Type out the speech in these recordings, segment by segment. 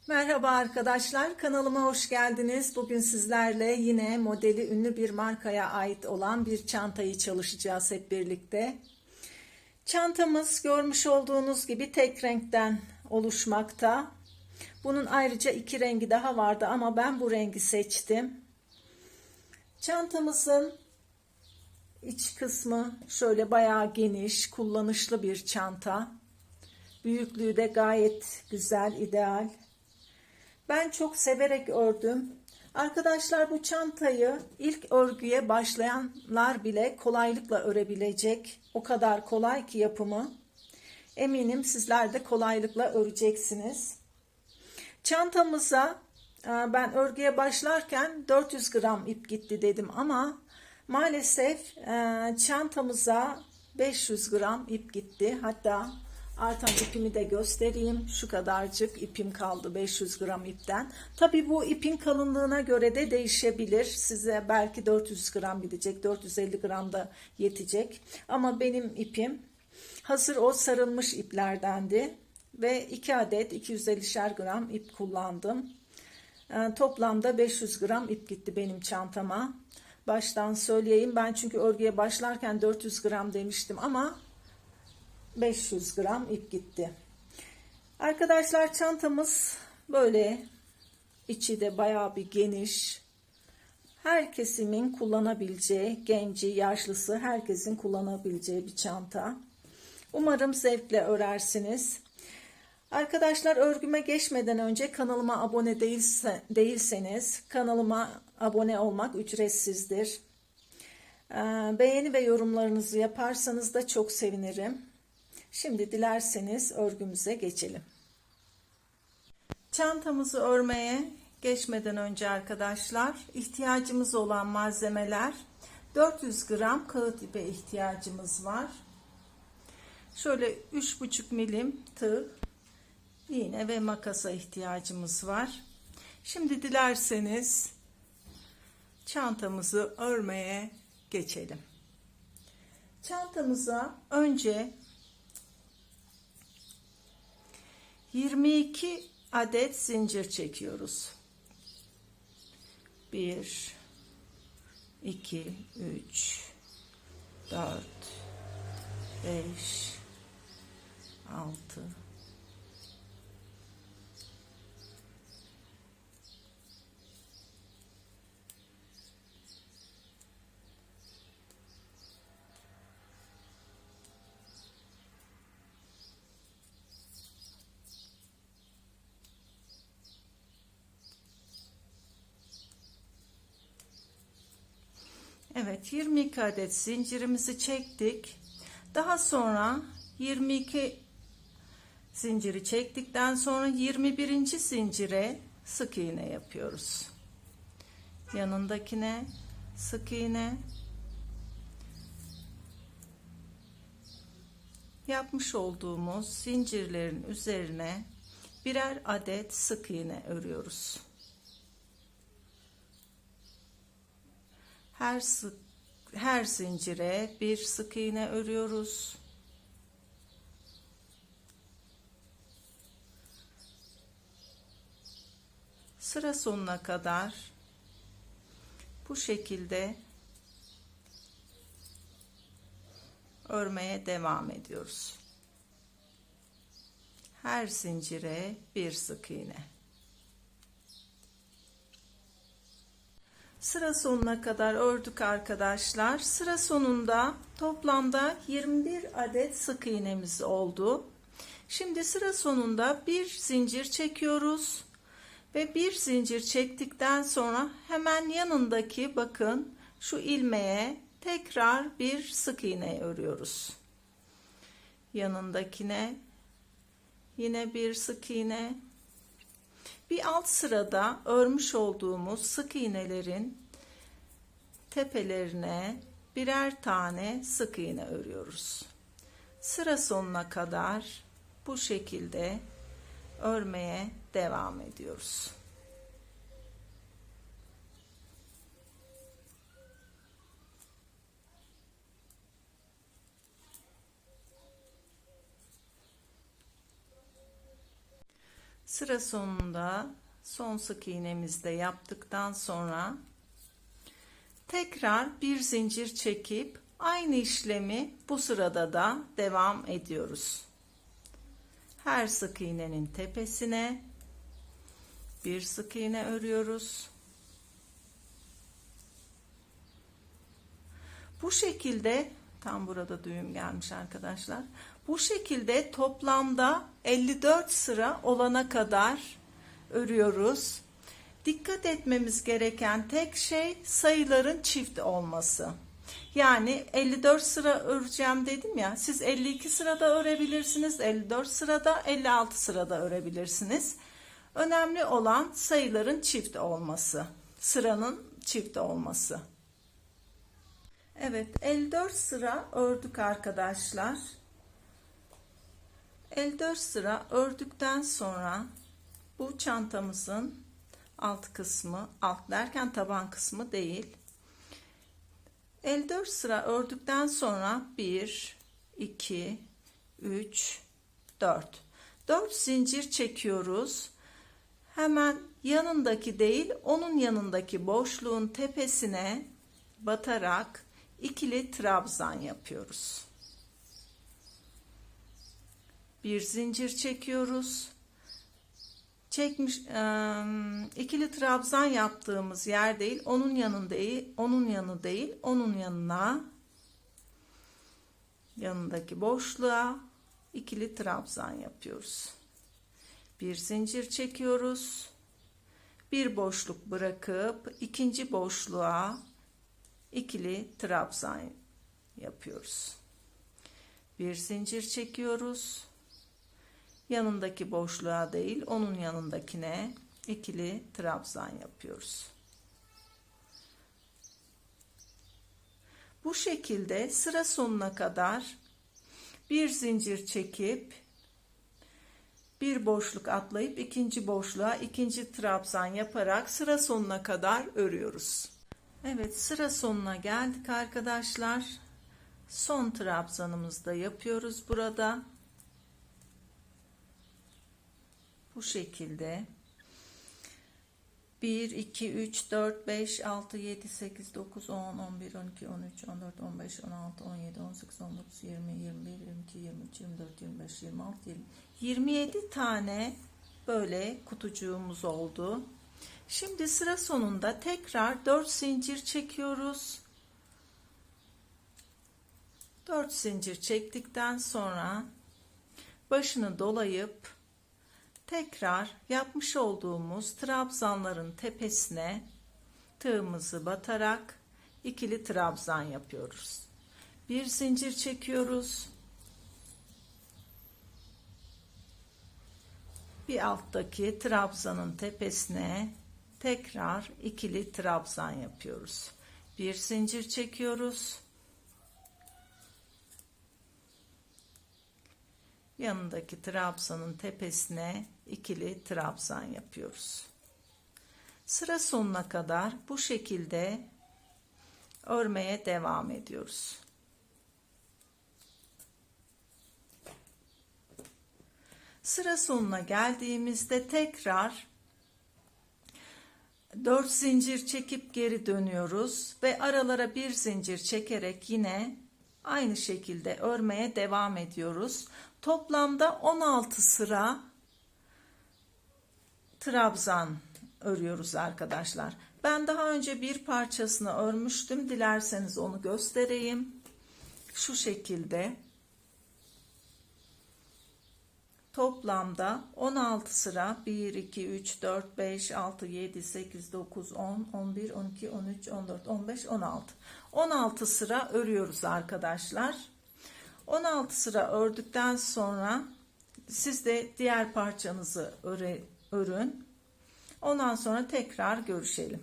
Merhaba arkadaşlar, kanalıma hoş geldiniz. Bugün sizlerle yine modeli ünlü bir markaya ait olan bir çantayı çalışacağız hep birlikte. Çantamız görmüş olduğunuz gibi tek renkten oluşmakta. Bunun ayrıca iki rengi daha vardı ama ben bu rengi seçtim. Çantamızın iç kısmı şöyle bayağı geniş, kullanışlı bir çanta. Büyüklüğü de gayet güzel, ideal. Ben çok severek ördüm. Arkadaşlar bu çantayı ilk örgüye başlayanlar bile kolaylıkla örebilecek. O kadar kolay ki yapımı. Eminim sizler de kolaylıkla öreceksiniz. Çantamıza ben örgüye başlarken 400 gram ip gitti dedim ama maalesef çantamıza 500 gram ip gitti. Hatta artan ipimi de göstereyim. Şu kadarcık ipim kaldı 500 gram ipten. Tabi bu ipin kalınlığına göre de değişebilir. Size belki 400 gram gidecek, 450 gram da yetecek. Ama benim ipim hazır o sarılmış iplerdendi. Ve 2 adet 250'şer gram ip kullandım. Toplamda 500 gram ip gitti benim çantama. Baştan söyleyeyim, ben çünkü örgüye başlarken 400 gram demiştim ama 500 gram ip gitti. Arkadaşlar çantamız böyle, içi de bayağı bir geniş. Her kesimin kullanabileceği, genci, yaşlısı herkesin kullanabileceği bir çanta. Umarım zevkle örersiniz. Arkadaşlar örgüme geçmeden önce kanalıma abone değilseniz kanalıma abone olmak ücretsizdir. Beğeni ve yorumlarınızı yaparsanız da çok sevinirim. Şimdi dilerseniz örgümüze geçelim. Çantamızı örmeye geçmeden önce arkadaşlar ihtiyacımız olan malzemeler 400 gram kağıt ipe ihtiyacımız var. Şöyle 3,5 milim tığ, iğne ve makasa ihtiyacımız var. Şimdi dilerseniz çantamızı örmeye geçelim. Çantamıza önce 22 adet zincir çekiyoruz. 1 2 3 4 5 6 Evet, 22 adet zincirimizi çektik. Daha sonra 22 zinciri çektikten sonra 21. zincire sık iğne yapıyoruz. Yanındakine sık iğne. Yapmış olduğumuz zincirlerin üzerine birer adet sık iğne örüyoruz. Her zincire bir sık iğne örüyoruz. Sıra sonuna kadar bu şekilde örmeye devam ediyoruz. Her zincire bir sık iğne. Sıra sonuna kadar ördük arkadaşlar. Sıra sonunda toplamda 21 adet sık iğnemiz oldu. Şimdi sıra sonunda bir zincir çekiyoruz ve bir zincir çektikten sonra hemen yanındaki bakın şu ilmeğe tekrar bir sık iğne örüyoruz. Yanındakine yine bir sık iğne. Bir alt sırada örmüş olduğumuz sık iğnelerin tepelerine birer tane sık iğne örüyoruz. Sıra sonuna kadar bu şekilde örmeye devam ediyoruz. Sıra sonunda son sık iğnemizde yaptıktan sonra tekrar bir zincir çekip aynı işlemi bu sırada da devam ediyoruz. Her sık iğnenin tepesine bir sık iğne örüyoruz. Bu şekilde tam burada düğüm gelmiş arkadaşlar. Bu şekilde toplamda 54 sıra olana kadar örüyoruz. Dikkat etmemiz gereken tek şey sayıların çift olması. Yani 54 sıra öreceğim dedim ya, siz 52 sırada örebilirsiniz, 54 sırada, 56 sırada örebilirsiniz. Önemli olan sayıların çift olması, sıranın çift olması. Evet, 54 sıra ördük arkadaşlar. 54 sıra ördükten sonra bu çantamızın alt kısmı, alt derken taban kısmı değil. 54 sıra ördükten sonra 1, 2, 3, 4. 4 zincir çekiyoruz. Hemen yanındaki değil, onun yanındaki boşluğun tepesine batarak ikili trabzan yapıyoruz. Bir zincir çekiyoruz. İkili trabzan yaptığımız yer değil, onun yanı değil, onun yanına, yanındaki boşluğa ikili trabzan yapıyoruz. Bir zincir çekiyoruz. Bir boşluk bırakıp ikinci boşluğa ikili trabzan yapıyoruz. Bir zincir çekiyoruz. Yanındaki boşluğa değil, onun yanındakine ikili trabzan yapıyoruz. Bu şekilde sıra sonuna kadar bir zincir çekip bir boşluk atlayıp ikinci boşluğa ikinci trabzan yaparak sıra sonuna kadar örüyoruz. Evet, sıra sonuna geldik arkadaşlar. Son trabzanımızı da yapıyoruz burada. Bu şekilde 1, 2, 3, 4, 5, 6, 7, 8, 9, 10, 11, 12, 13, 14, 15, 16, 17, 18, 19, 20, 21, 22, 23, 24, 25, 26, 20. 27 tane böyle kutucuğumuz oldu. Şimdi sıra sonunda tekrar 4 zincir çekiyoruz. 4 zincir çektikten sonra başını dolayıp tekrar yapmış olduğumuz trabzanların tepesine tığımızı batarak ikili trabzan yapıyoruz. Bir zincir çekiyoruz. Bir alttaki trabzanın tepesine tekrar ikili trabzan yapıyoruz. Bir zincir çekiyoruz. Yanındaki trabzanın tepesine ikili trabzan yapıyoruz. Sıra sonuna kadar bu şekilde örmeye devam ediyoruz. Sıra sonuna geldiğimizde tekrar 4 zincir çekip geri dönüyoruz ve aralara bir zincir çekerek yine aynı şekilde örmeye devam ediyoruz. Toplamda 16 sıra trabzan örüyoruz arkadaşlar. Ben daha önce bir parçasını örmüştüm. Dilerseniz onu göstereyim. Şu şekilde. Toplamda 16 sıra 1, 2, 3, 4, 5, 6, 7, 8, 9, 10, 11, 12, 13, 14, 15, 16. 16 sıra örüyoruz arkadaşlar. 16 sıra ördükten sonra siz de diğer parçanızı örün. Ondan sonra tekrar görüşelim.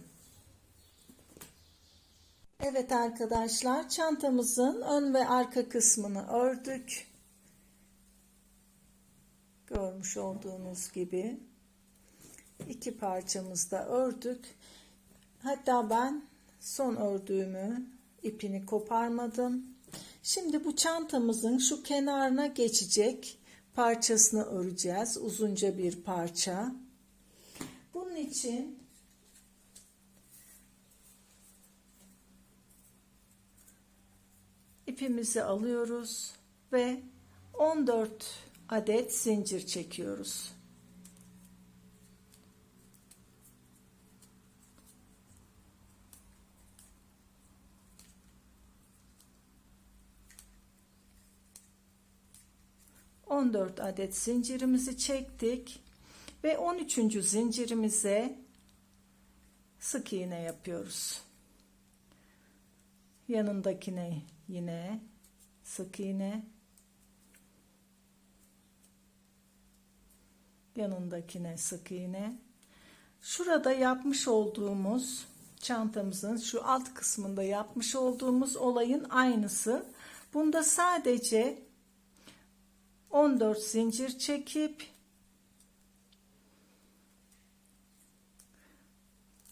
Evet arkadaşlar, çantamızın ön ve arka kısmını ördük. Görmüş olduğunuz gibi iki parçamızı da ördük. Hatta ben son ördüğümü ipini koparmadım. Şimdi bu çantamızın şu kenarına geçecek parçasını öreceğiz. Uzunca bir parça. Bunun için ipimizi alıyoruz ve 14 adet zincir çekiyoruz. ...14 adet zincirimizi çektik ve 13. zincirimize sık iğne yapıyoruz. Yanındakine yine sık iğne, yanındakine sık iğne. Şurada yapmış olduğumuz, çantamızın şu alt kısmında yapmış olduğumuz olayın aynısı. Bunda sadece 14 zincir çekip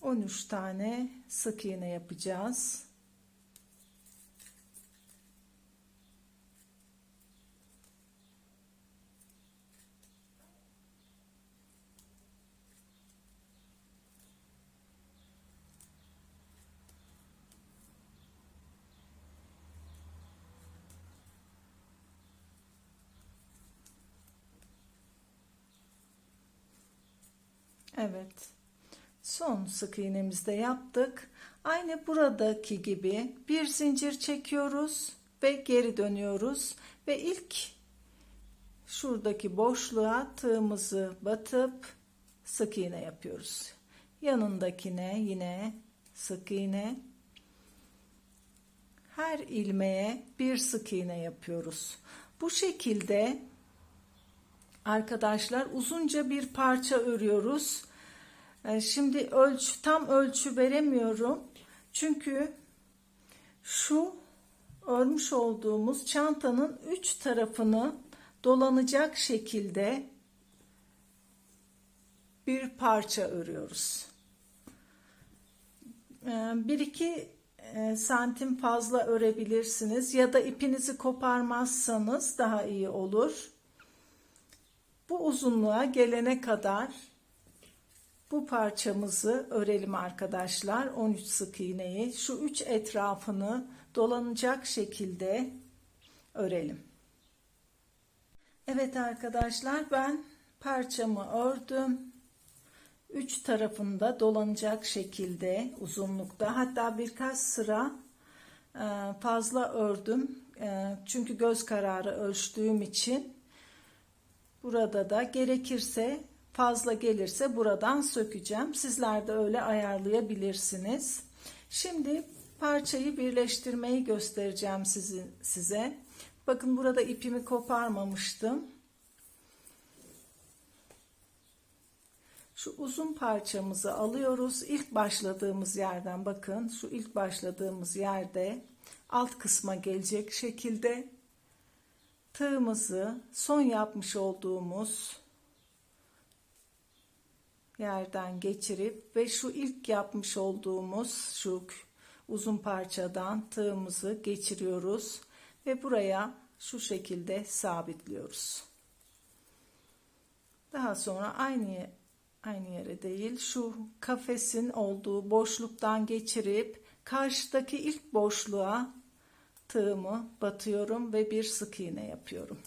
13 tane sık iğne yapacağız. Evet. Son sık iğnemizi de yaptık. Aynı buradaki gibi bir zincir çekiyoruz ve geri dönüyoruz ve ilk şuradaki boşluğa tığımızı batıp sık iğne yapıyoruz. Yanındakine yine sık iğne. Her ilmeğe bir sık iğne yapıyoruz. Bu şekilde arkadaşlar uzunca bir parça örüyoruz. Şimdi tam ölçü veremiyorum. Çünkü şu örmüş olduğumuz çantanın 3 tarafını dolanacak şekilde bir parça örüyoruz. 1-2 santim fazla örebilirsiniz ya da ipinizi koparmazsanız daha iyi olur. Bu uzunluğa gelene kadar bu parçamızı örelim arkadaşlar. 13 sık iğneyi şu 3 etrafını dolanacak şekilde örelim. Evet arkadaşlar, ben parçamı ördüm. 3 tarafında dolanacak şekilde uzunlukta, hatta birkaç sıra fazla ördüm. Çünkü göz kararı ölçtüğüm için burada da gerekirse fazla gelirse buradan sökeceğim. Sizler de öyle ayarlayabilirsiniz. Şimdi parçayı birleştirmeyi göstereceğim size. Bakın burada ipimi koparmamıştım. Şu uzun parçamızı alıyoruz. İlk başladığımız yerden, bakın şu ilk başladığımız yerde alt kısma gelecek şekilde tığımızı son yapmış olduğumuz yerden geçirip ve şu ilk yapmış olduğumuz şu uzun parçadan tığımızı geçiriyoruz ve buraya şu şekilde sabitliyoruz. Daha sonra aynı yere değil, şu kafesin olduğu boşluktan geçirip karşıdaki ilk boşluğa tığımı batıyorum ve bir sık iğne yapıyorum.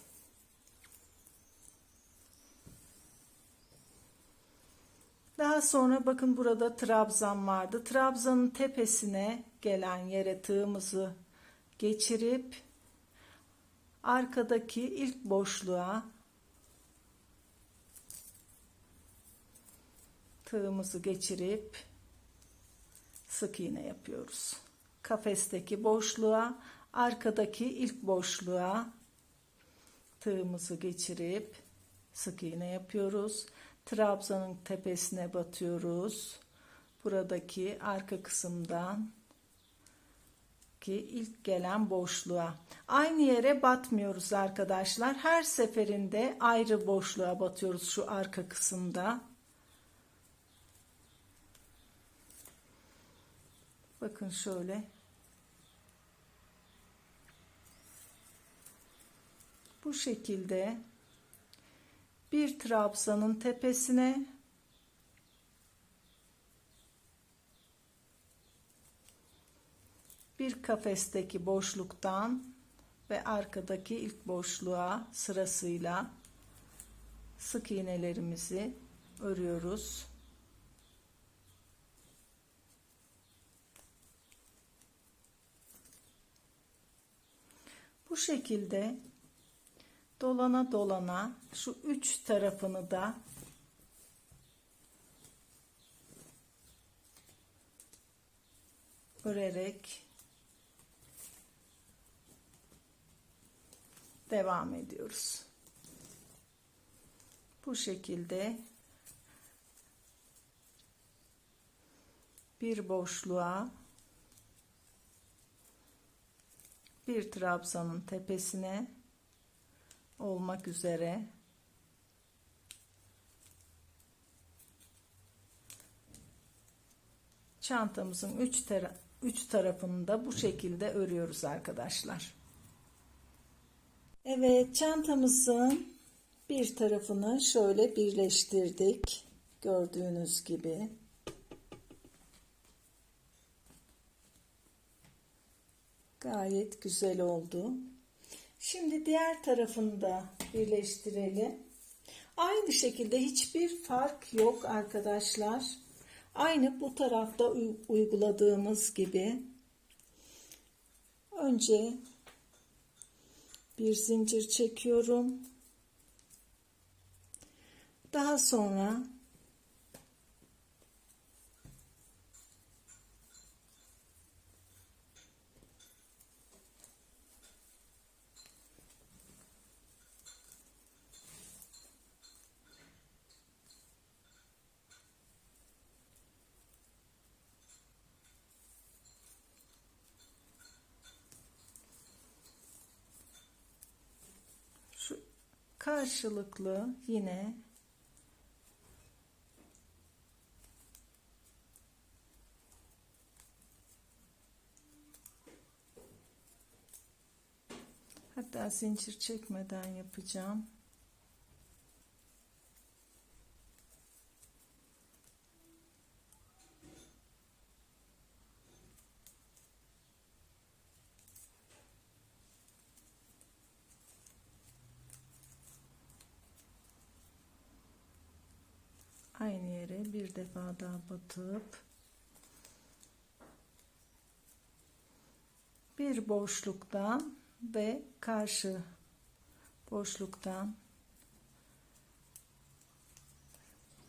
Daha sonra bakın burada trabzan vardı. Trabzanın tepesine gelen yere tığımızı geçirip arkadaki ilk boşluğa tığımızı geçirip sık iğne yapıyoruz. Kafesteki boşluğa, arkadaki ilk boşluğa tığımızı geçirip sık iğne yapıyoruz. Trabzanın tepesine batıyoruz. Buradaki arka kısımdan ki ilk gelen boşluğa. Aynı yere batmıyoruz arkadaşlar. Her seferinde ayrı boşluğa batıyoruz şu arka kısımda. Bakın şöyle. Bu şekilde Bir trabzanın tepesine bir kafesteki boşluktan ve arkadaki ilk boşluğa sırasıyla sık iğnelerimizi örüyoruz. Bu şekilde dolana dolana şu üç tarafını da örerek devam ediyoruz. Bu şekilde bir boşluğa bir trabzanın tepesine olmak üzere çantamızın üç tarafını da bu şekilde örüyoruz arkadaşlar. Evet, çantamızın bir tarafını şöyle birleştirdik. Gördüğünüz gibi. Gayet güzel oldu. Şimdi diğer tarafını da birleştirelim. Aynı şekilde hiçbir fark yok arkadaşlar. Aynı bu tarafta uyguladığımız gibi. Önce bir zincir çekiyorum. Daha sonra şu karşılıklı yine hatta zincir çekmeden yapacağım. Aynı yere bir defa daha batıp bir boşluktan ve karşı boşluktan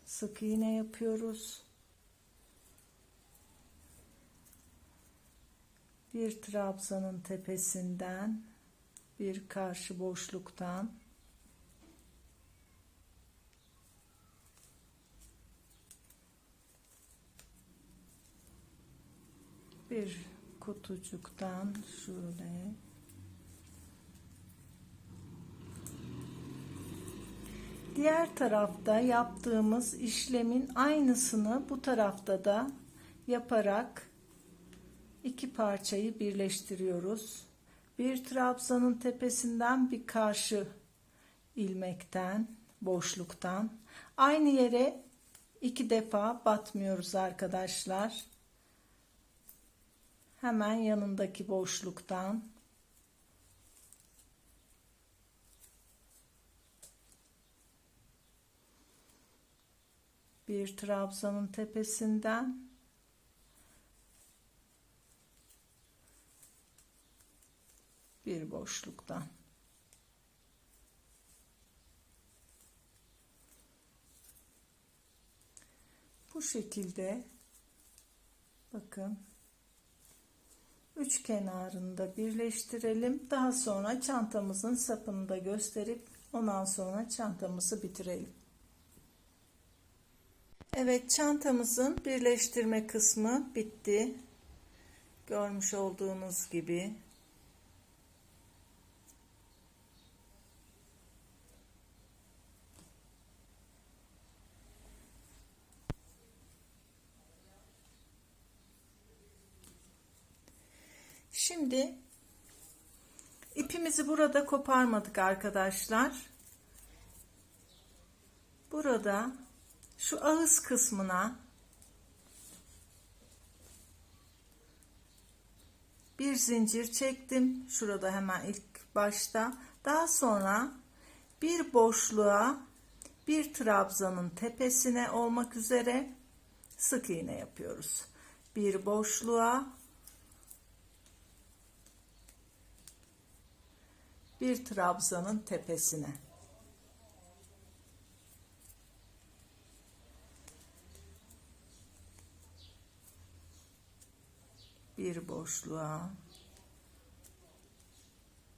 sık iğne yapıyoruz. Bir trabzanın tepesinden bir karşı boşluktan bir kutucuktan şöyle diğer tarafta yaptığımız işlemin aynısını bu tarafta da yaparak iki parçayı birleştiriyoruz. Bir trabzanın tepesinden bir karşı ilmekten boşluktan aynı yere iki defa batmıyoruz arkadaşlar. Hemen yanındaki boşluktan bir trabzanın tepesinden bir boşluktan bu şekilde bakın üç kenarını da birleştirelim. Daha sonra çantamızın sapını da gösterip ondan sonra çantamızı bitirelim. Evet, çantamızın birleştirme kısmı bitti. Görmüş olduğunuz gibi. Şimdi ipimizi burada koparmadık arkadaşlar. Burada şu ağız kısmına bir zincir çektim. Şurada hemen ilk başta. Daha sonra bir boşluğa bir trabzanın tepesine olmak üzere sık iğne yapıyoruz. Bir boşluğa bir trabzanın tepesine. Bir boşluğa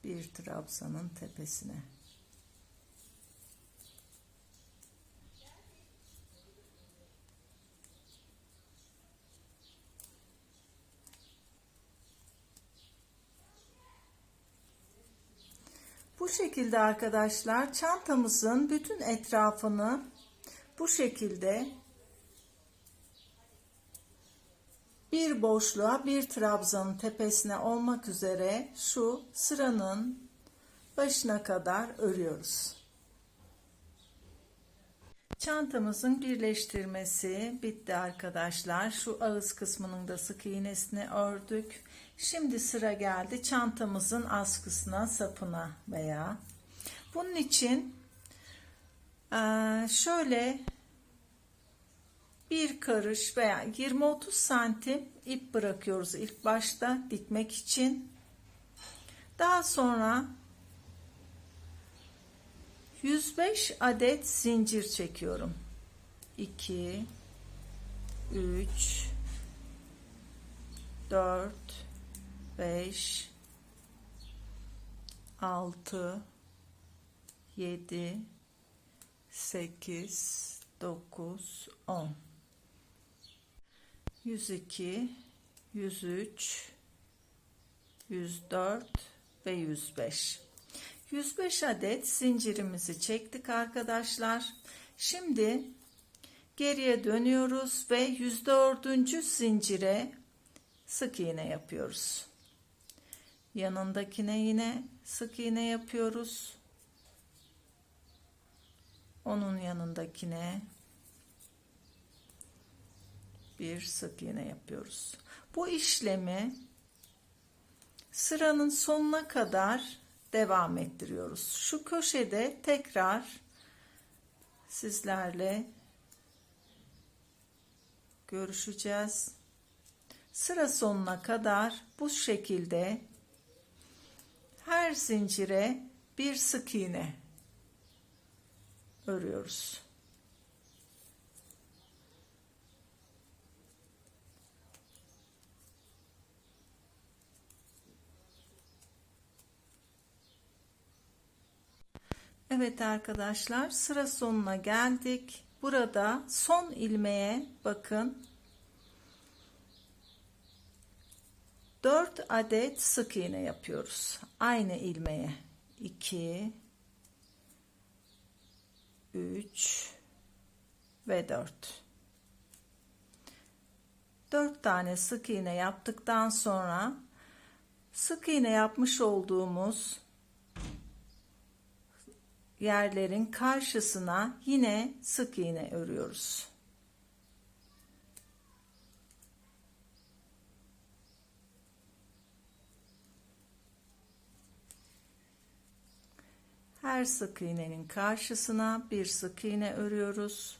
bir trabzanın tepesine. Bu şekilde arkadaşlar çantamızın bütün etrafını bu şekilde bir boşluğa bir trabzanın tepesine olmak üzere şu sıranın başına kadar örüyoruz. Çantamızın birleştirmesi bitti arkadaşlar. Şu ağız kısmının da sık iğnesini ördük. Şimdi sıra geldi çantamızın askısına, sapına veya. Bunun için şöyle bir karış veya 20-30 santim ip bırakıyoruz ilk başta dikmek için. Daha sonra 105 adet zincir çekiyorum. 2 3 4 5 6 7 8 9 10 102 103 104 ve 105 105 adet zincirimizi çektik arkadaşlar. Şimdi geriye dönüyoruz ve 104. zincire sık iğne yapıyoruz. Yanındakine yine sık iğne yapıyoruz. Onun yanındakine bir sık iğne yapıyoruz. Bu işlemi sıranın sonuna kadar devam ettiriyoruz. Şu köşede tekrar sizlerle görüşeceğiz. Sıra sonuna kadar bu şekilde her zincire bir sık iğne örüyoruz. Evet arkadaşlar, sıra sonuna geldik. Burada son ilmeğe bakın. 4 adet sık iğne yapıyoruz. Aynı ilmeğe. 2 3 ve 4. 4 tane sık iğne yaptıktan sonra sık iğne yapmış olduğumuz yerlerin karşısına yine sık iğne örüyoruz. Her sık iğnenin karşısına bir sık iğne örüyoruz.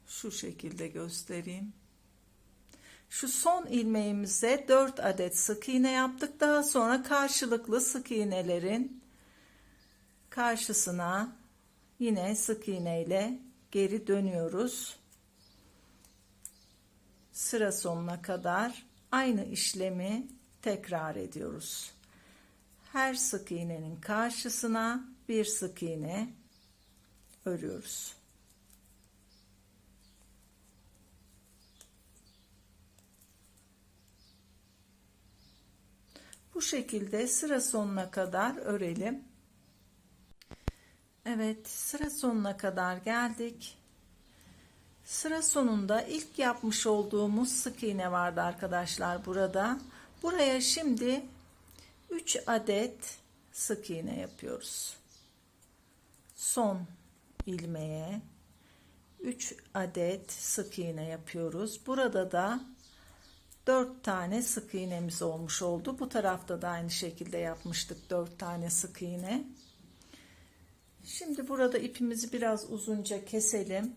Şu şekilde göstereyim. Şu son ilmeğimize 4 adet sık iğne yaptık. Daha sonra karşılıklı sık iğnelerin karşısına yine sık iğne ile geri dönüyoruz. Sıra sonuna kadar aynı işlemi tekrar ediyoruz. Her sık iğnenin karşısına bir sık iğne örüyoruz. Bu şekilde sıra sonuna kadar örelim. Evet, sıra sonuna kadar geldik. Sıra sonunda ilk yapmış olduğumuz sık iğne vardı arkadaşlar burada. Buraya şimdi 3 adet sık iğne yapıyoruz. Son ilmeğe 3 adet sık iğne yapıyoruz. Burada da 4 tane sık iğnemiz olmuş oldu. Bu tarafta da aynı şekilde yapmıştık 4 tane sık iğne. Şimdi burada ipimizi biraz uzunca keselim.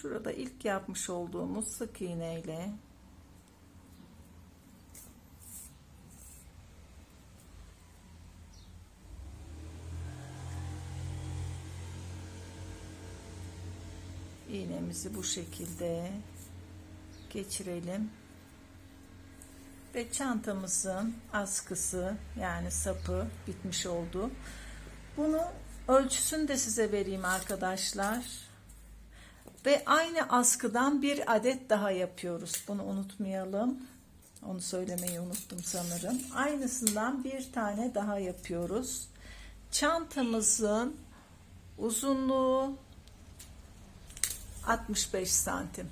Şurada ilk yapmış olduğumuz sık iğne ile iğnemizi bu şekilde geçirelim ve çantamızın askısı yani sapı bitmiş oldu. Bunu ölçüsünü de size vereyim arkadaşlar. Ve aynı askıdan bir adet daha yapıyoruz. Bunu unutmayalım. Onu söylemeyi unuttum sanırım. Aynısından bir tane daha yapıyoruz. Çantamızın uzunluğu 65 santim.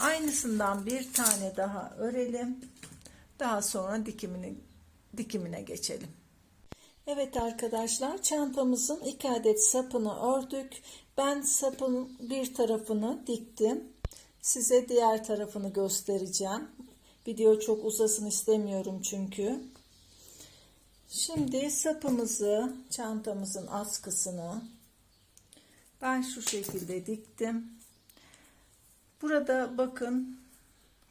Aynısından bir tane daha örelim. Daha sonra dikimine geçelim. Evet arkadaşlar, çantamızın 2 adet sapını ördük. Ben sapın bir tarafını diktim. Size diğer tarafını göstereceğim. Video çok uzasın istemiyorum çünkü. Şimdi sapımızı, çantamızın askısını ben şu şekilde diktim. Burada bakın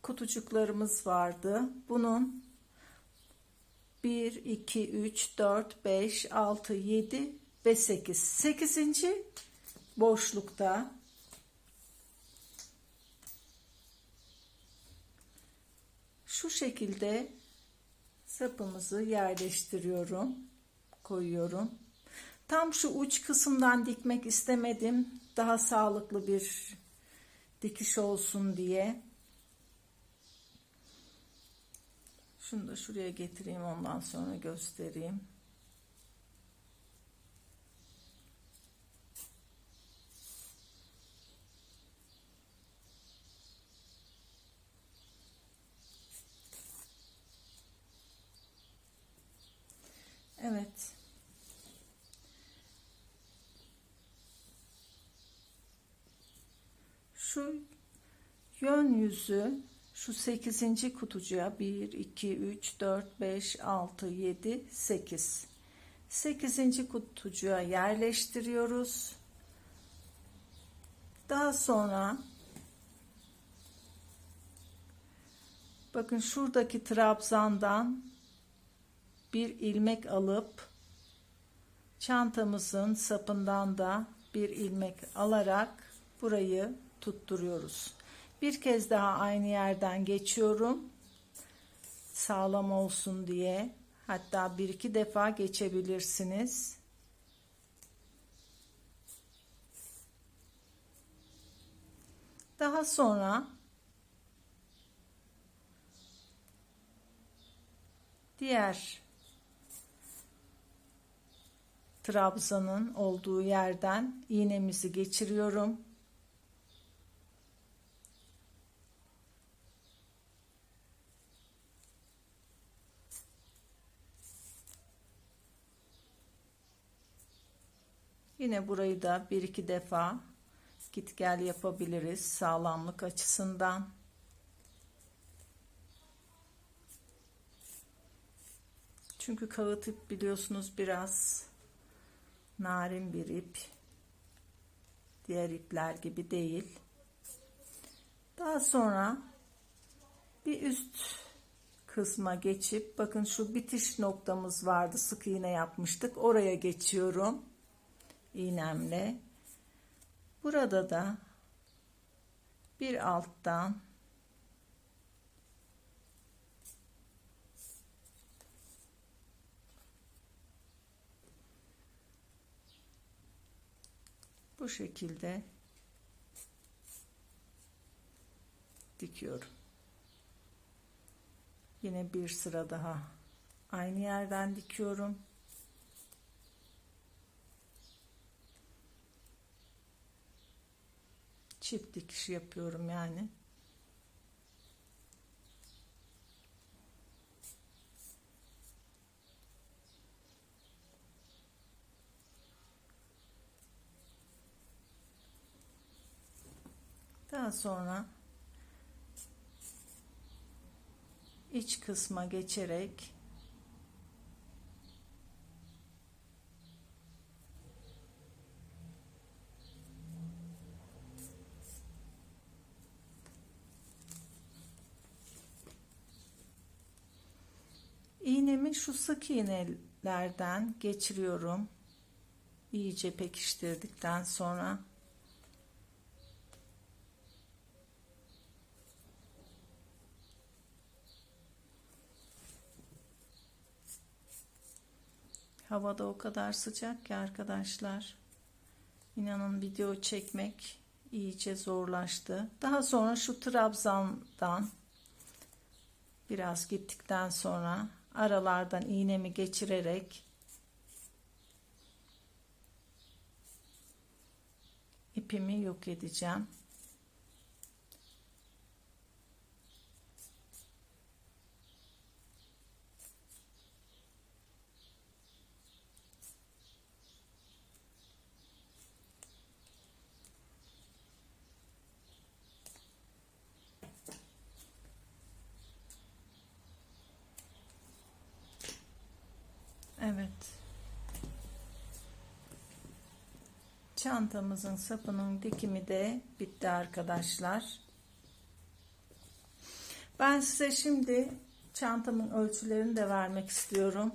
kutucuklarımız vardı. Bunun 1, 2, 3, 4, 5, 6, 7 ve 8. 8. boşlukta şu şekilde sapımızı yerleştiriyorum, koyuyorum. Tam şu uç kısımdan dikmek istemedim. Daha sağlıklı bir dikiş olsun diye. Şunu da şuraya getireyim, ondan sonra göstereyim. Evet. Şu yön yüzü şu 8. kutucuğa 1, 2, 3, 4, 5, 6, 7, 8. 8. kutucuğa yerleştiriyoruz. Daha sonra bakın şuradaki trabzandan bir ilmek alıp çantamızın sapından da bir ilmek alarak burayı tutturuyoruz. Bir kez daha aynı yerden geçiyorum. Sağlam olsun diye. Hatta 1-2 defa geçebilirsiniz. Daha sonra diğer trabzanın olduğu yerden iğnemizi geçiriyorum. Yine burayı da 1-2 defa git gel yapabiliriz sağlamlık açısından. Çünkü kağıt ip biliyorsunuz biraz narin bir ip. Diğer ipler gibi değil. Daha sonra bir üst kısma geçip bakın şu bitiş noktamız vardı. Sık iğne yapmıştık. Oraya geçiyorum iğnemle. Burada da bir alttan Bu şekilde dikiyorum. Yine bir sıra daha aynı yerden dikiyorum. Çift dikiş yapıyorum yani. Daha sonra iç kısma geçerek iğnemi şu sık iğnelerden geçiriyorum. İyice pekiştirdikten sonra havada o kadar sıcak ki arkadaşlar, İnanın video çekmek iyice zorlaştı. Daha sonra şu trabzandan biraz gittikten sonra aralardan iğnemi geçirerek ipimi yok edeceğim. Evet. Çantamızın sapının dikimi de bitti arkadaşlar. Ben size şimdi çantamın ölçülerini de vermek istiyorum.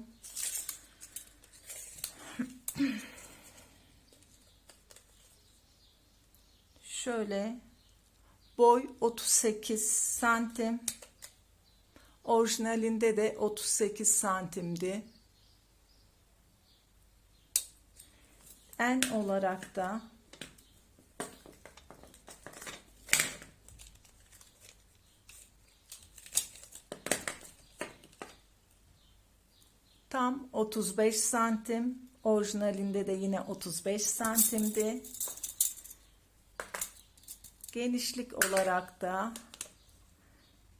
Şöyle boy 38 santim. Orijinalinde de 38 santimdi. En olarak da tam 35 santim. Orijinalinde de yine 35 santimdi. Genişlik olarak da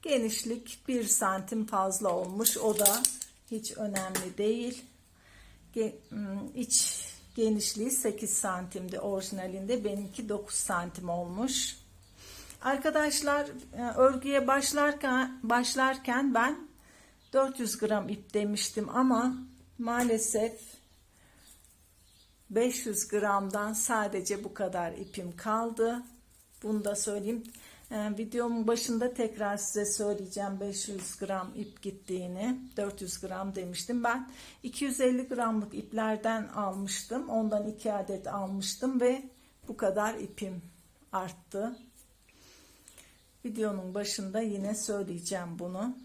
genişlik 1 santim fazla olmuş. O da hiç önemli değil. İç genişliği 8 santimdi orijinalinde. Benimki 9 santim olmuş. Arkadaşlar, örgüye başlarken ben 400 gram ip demiştim ama maalesef 500 gramdan sadece bu kadar ipim kaldı. Bunu da söyleyeyim. Videomun başında tekrar size söyleyeceğim 500 gram ip gittiğini. 400 gram demiştim. Ben 250 gramlık iplerden almıştım. Ondan 2 adet almıştım ve bu kadar ipim arttı. Videonun başında yine söyleyeceğim bunu.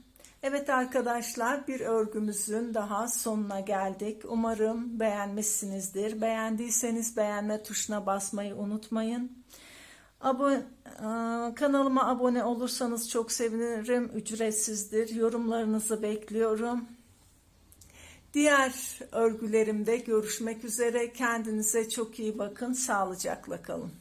Evet arkadaşlar, bir örgümüzün daha sonuna geldik. Umarım beğenmişsinizdir. Beğendiyseniz beğenme tuşuna basmayı unutmayın. Kanalıma abone olursanız çok sevinirim. Ücretsizdir. Yorumlarınızı bekliyorum. Diğer örgülerimde görüşmek üzere. Kendinize çok iyi bakın. Sağlıcakla kalın.